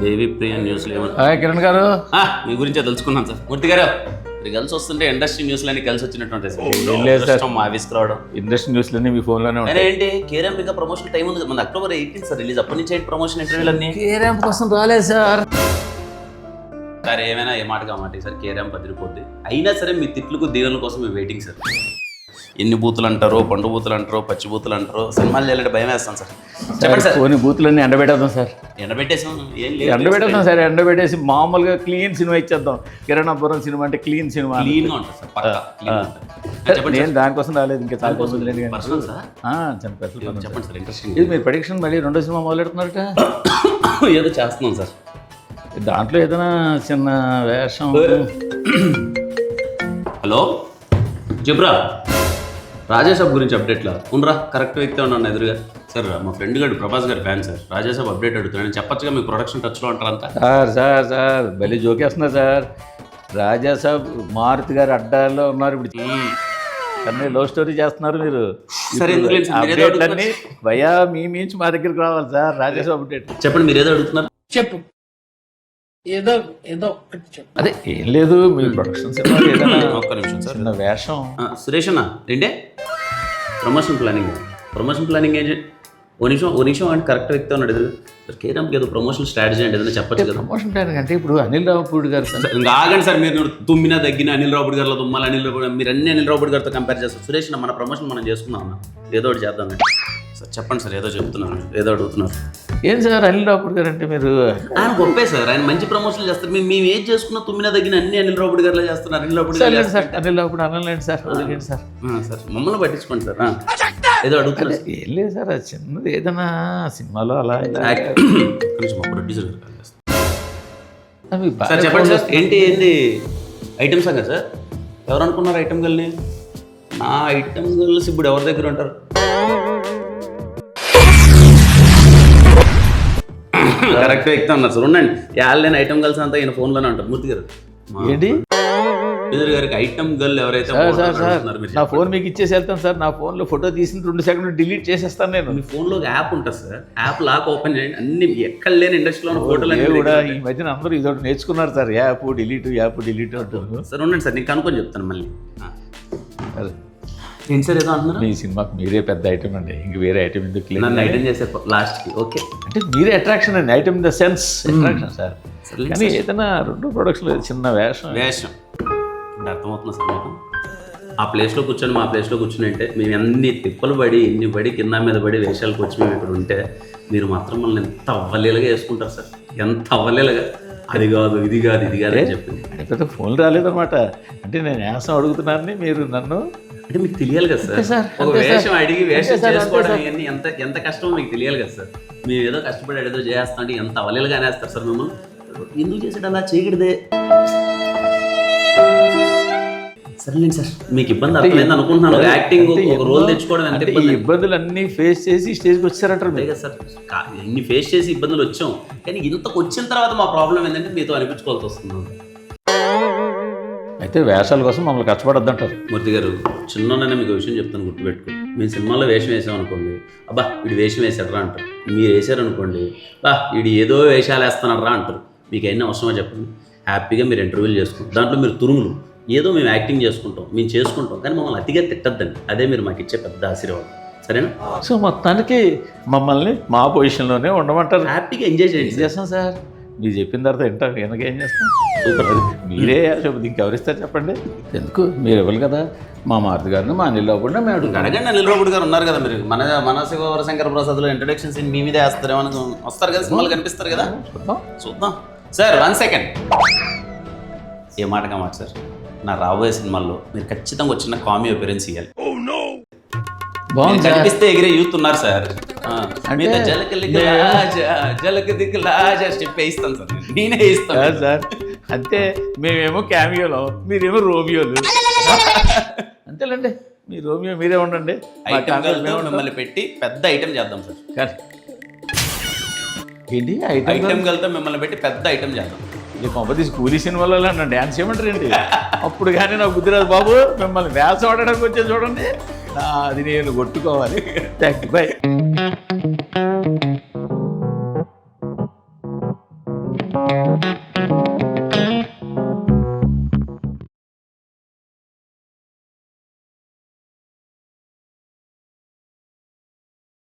దేవి ప్రియ న్యూస్లో కిరణ్ గారు మీ గురించే తెలుసుకున్నాను సార్. మూర్తి గారు మీరు కలిసి వస్తుంటే ఇండస్ట్రీ న్యూస్లన్నీ కలిసి వచ్చినట్టు సార్ మా ఆఫీస్కి రావడం. ఇండస్ట్రీ న్యూస్లన్నీ మీ ఫోన్లోనే ఉంటాయి. ఏంటి కేరాంప్ ఇంకా ప్రమోషన్ టైం ఉంది, మన October 18 సార్ రిలీజ్. అప్పటి నుంచి ఏంటి ప్రమోషన్ ఇంటర్వ్యూలన్నీ? కేరాంప్ కోసం రాలేదు సార్. సార్ ఏమైనా ఏ మాట కామాట సార్, కేరాంప్ అదిరిపోద్ది. అయినా సరే మీ తిట్లకు దీవెనల కోసం మేము వెయిటింగ్ సార్. ఎన్ని బూతులు అంటారో, పండు బూతులు అంటారో, పచ్చి బూతులు అంటారో, సినిమాలు చేయాలంటే భయం వేస్తాను సార్. చెప్పండి సార్. కొన్ని బూతులన్నీ ఎండబెట్టేద్దాం సార్. ఎండబెట్టేసాం, ఏం లేదు ఎండబెట్టేద్దాం సార్. ఎండబెట్టేసి మామూలుగా క్లీన్ సినిమా ఇచ్చేద్దాం. కిరణాపురం సినిమా అంటే క్లీన్ సినిమా, క్లీన్గా ఉంటుంది సార్, పక్కా క్లీన్ ఉంటుంది. నేను దానికోసం రాలేదు, ఇంకా చాలా చెప్పండి సార్. ఇంట్రెస్టింగ్. ఇది మీరు ప్రొడిక్షన్ మళ్ళీ రెండో సినిమా మొదలెడుతున్నారట. ఏదో చేస్తున్నాం సార్. దాంట్లో ఏదైనా చిన్న వేషం. హలో చెప్పురా. రాజాసాబ్ గురించి అప్డేట్లా ఉండరా? కరెక్ట్ వ్యక్తి ఉన్నాను ఎదురుగా. సార్ మా ఫ్రెండ్ గారు ప్రభాస్ గారి ఫ్యాన్ సార్. రాజాసాబ్ అప్డేట్ అడుగుతున్నాను చెప్పచ్చుగా, మీకు ప్రొడక్షన్ టచ్లో ఉంటారంతా. సార్ భలే జోకేస్తున్నారు సార్. రాజాసాబ్ మారుతి గారి అడ్డాల్లో ఉన్నారు ఇప్పుడు. కానీ లవ్ స్టోరీ చేస్తున్నారు మీరు. సరే అప్డేట్లన్నీ భయా మీ మించి మా దగ్గరికి రావాలి సార్. రాజాసాబ్ అప్డేట్ చెప్పండి, మీరు ఏదో అడుగుతున్నారు. చెప్పు, ఏదో ఏదో ఒకటి చెప్పు. అదే ఏం లేదు, మీ ప్రొడక్షన్ సినిమా ఏదైనా ఒక్క నిమిషం సార్. చిన్న వేషం. సురేష్ అన్న రెండే ప్రమోషన్ ప్లానింగ్ ఏం చేయండి. ఓ నిమిషం అంటే కరెక్ట్ వ్యక్తి ఉన్నాడు ఎదురు సార్. కేరాంప్కి ఏదో ప్రమోషన్ స్ట్రాటజీ అంటే ఏదైనా చెప్పచ్చు కదా. ప్రమోషన్ ప్లానింగ్ అంటే ఇప్పుడు అనిల్ రావుపూడి గారు సార్. ఇంకా ఆగండి సార్, మీరు తుమ్మినా తగ్గిన అనిల్ రావుపూడి గారిలో తుమ్మాలి. మీరు అన్ని అనిల్ రావుపూడి గారితో కంపేర్ చేస్తారు. సురేష్ మన ప్రమోషన్ మనం చేసుకుందాం అన్న, ఏదో ఒకటి చేద్దాం సార్. చెప్పండి సార్, ఏదో చెప్తున్నాను, ఏదో అడుగుతున్నారు. ఏం సార్ అనిల్ రావుపూడి గారు అంటే మీరు? ఆయన గొప్పే సార్, ఆయన మంచి ప్రమోషన్లు చేస్తారు. మేము ఏం చేసుకున్నా తుమ్మినా తగ్గిన అన్ని అనిల్ రావుపూడి గారిలో చేస్తున్నారు. అనిల్ రావుపూడి సార్ అనిల్ రావుపూడి అనలేండి సార్, వదిలేండి సార్. సార్ మమ్మల్ని పట్టించుకోండి సార్. ఏదో అడుగుతున్నారు. ఏం లేదు సార్, అది చిన్నది ఏదైనా సినిమాలో అలా ప్రొడ్యూసర్ అవి సార్. చెప్పండి సార్, ఏంటి ఐటమ్స్ కదా సార్? ఎవరు అనుకున్నారు ఐటమ్ గర్ల్ని? నా ఐటమ్ గర్ల్స్ ఇప్పుడు ఎవరి దగ్గర ఉంటారు? కరెక్ట్ వ్యక్తి ఉన్నారు సార్. ఉండండి, లేని ఐటమ్ గర్ల్స్ అంతా ఈయన ఫోన్లోనే ఉంటారు. మూర్తి గారు ఏంటి గారికి ఐటమ్ గర్ల్ ఎవరైతే నా ఫోన్ మీకు ఇచ్చేసి వెళ్తాను సార్. నా ఫోన్లో ఫోటో తీసిన 2 సెకండ్లు డిలీట్ చేసేస్తాను నేను. మీ ఫోన్లో యాప్ ఉంటుంది సార్, యాప్ లాక్ ఓపెన్ చేయండి. అన్ని ఎక్కడ లేని ఇండస్ట్రీలో ఉన్న ఫోటోలు కూడా ఈ మధ్యన అందరూ ఇదొకటి నేర్చుకున్నారు సార్. యాప్ డిలీట్ అంటారు సార్. ఉండండి సార్, నేను కనుక్కొని చెప్తాను మళ్ళీ. ఏంటి సార్ ఏదో అంటున్నారు? మీ సినిమాకి మీరే పెద్ద ఐటమ్ అండి, ఇంక వేరే ఐటమ్ ఎందుకు? నన్ను ఐటమ్ చేసే లాస్ట్కి ఓకే అంటే మీరే అట్రాక్షన్ అండి, item in the sense attraction sir. కానీ ఏదైనా 2 ప్రొడక్షన్ చిన్న వేషం అంటే అర్థమవుతుంది సార్ మీకు. ఆ ప్లేస్లో కూర్చొని మా ప్లేస్లో కూర్చొని అంటే మేము అన్ని తిప్పలు పడి ఇన్ని పడి కింద మీద పడి వేషాలకు వచ్చి మేము ఇక్కడ ఉంటే మీరు మాత్రం మనల్ని ఎంత అవ్వలేలుగా వేసుకుంటారు సార్. ఎంత అవ్వలేలుగా, అది కాదు ఇది కాదు అని చెప్పింది. పెద్ద ఫోన్ రాలేదన్నమాట. అంటే నేను వేసం అడుగుతున్నానని మీరు నన్ను అంటే మీకు తెలియాలి కదా సార్. ఒక వేషం అడిగి వేషం చేసుకోవడం ఇవన్నీ ఎంత కష్టమో మీకు తెలియాలి కదా సార్. మేము ఏదో కష్టపడి ఏదో చేస్తాం అంటే ఎంత అవలేలుగా అనేస్తారు సార్ మిమ్మల్ని. ఎందుకు చేసాడు అలా చేయకూడదే? సరేలేండి సార్, మీకు ఇబ్బంది అర్థమైంది అనుకుంటున్నాను. యాక్టింగ్ ఒక రోల్ తెచ్చుకోవడం ఎంత ఇబ్బంది. ఇబ్బందులు అన్నీ ఫేస్ చేసి స్టేజ్కి వచ్చారంటారు కదా సార్. ఇన్ని ఫేస్ చేసి ఇబ్బందులు వచ్చాం, కానీ ఇంతకు వచ్చిన తర్వాత మా ప్రాబ్లం ఏంటంటే మీతో అనిపించుకోవాల్సి వస్తుంది. అయితే వేషాల కోసం మమ్మల్ని కష్టపడద్దు అంటారు. మూర్తి గారు చిన్ననే మీకు విషయం చెప్తాను, గుర్తుపెట్టుకోండి. మేము సినిమాలో వేషం వేసామనుకోండి, అబ్బా వీడు వేషం వేసాడరా అంటారు. మీరు వేసారనుకోండి, బా వీడు ఏదో వేషాలు వేస్తున్నారా అంటారు. మీకు ఎన్ని అవసరమో చెప్పండి. హ్యాపీగా మీరు ఇంటర్వ్యూలు చేసుకుంటారు, దాంట్లో మీరు తురుములు ఏదో మేము యాక్టింగ్ మేము చేసుకుంటాం, కానీ మమ్మల్ని అతిగా తిట్టద్దండి. అదే మీరు మాకు ఇచ్చే పెద్ద ఆశీర్వాదం, సరేనా? సో మొత్తానికి మమ్మల్ని మా పొజిషన్లోనే ఉండమంటారు. హ్యాపీగా ఎంజాయ్ చేయండి. చేస్తాం సార్, మీరు చెప్పిన తర్వాత వెనక ఏం చేస్తాం? సూపర్. మీరే చెప్పదు, ఇంకెవరిస్తారు చెప్పండి. ఎందుకు మీరు ఇవ్వాలి కదా. మా మారుతి గారిని మా అనిల్ రావుపూడి మేము అడగండి. అనిల్ రావుపూడి గారు ఉన్నారు కదా, మీరు మన శివశంకర ప్రసాద్లో ఇంట్రొడక్షన్ సీన్ మీ మీదే వేస్తారేమో వస్తారు కదా, సినిమాలు కనిపిస్తారు కదా, చూద్దాం సార్. 1 సెకండ్, ఏ మాటగా మాట సార్. నా రాబోయే సినిమాల్లో మీరు ఖచ్చితంగా వచ్చిన కామీ అపిరెన్స్ ఇవ్వాలి. కనిపిస్తే ఎగిరే యూత్ ఉన్నారు సార్. జలక దిక్కు లాజా స్టెప్ వేయిస్తాను సార్, నేనే వేయిస్తాను సార్. అంతే, మేమేమో క్యామియోలో, మీరేమో రోమియోలు. అంతేలేండి, మీ రోమియో మీరే ఉండండి. మిమ్మల్ని పెట్టి పెద్ద ఐటెం చేద్దాం సార్. ఏంటి ఐటెం కలితో మిమ్మల్ని పెట్టి పెద్ద ఐటెం చేద్దాం. ఇది కొంపది కూలీ సినిమాలో నన్ను డ్యాన్స్ చేయమంటారు ఏంటి? అప్పుడు కానీ నాకు బుద్ధిరాజు బాబు మిమ్మల్ని వేసం ఆడడానికి వచ్చే చూడండి, అది నేను కొట్టుకోవాలి. Thank you, bye.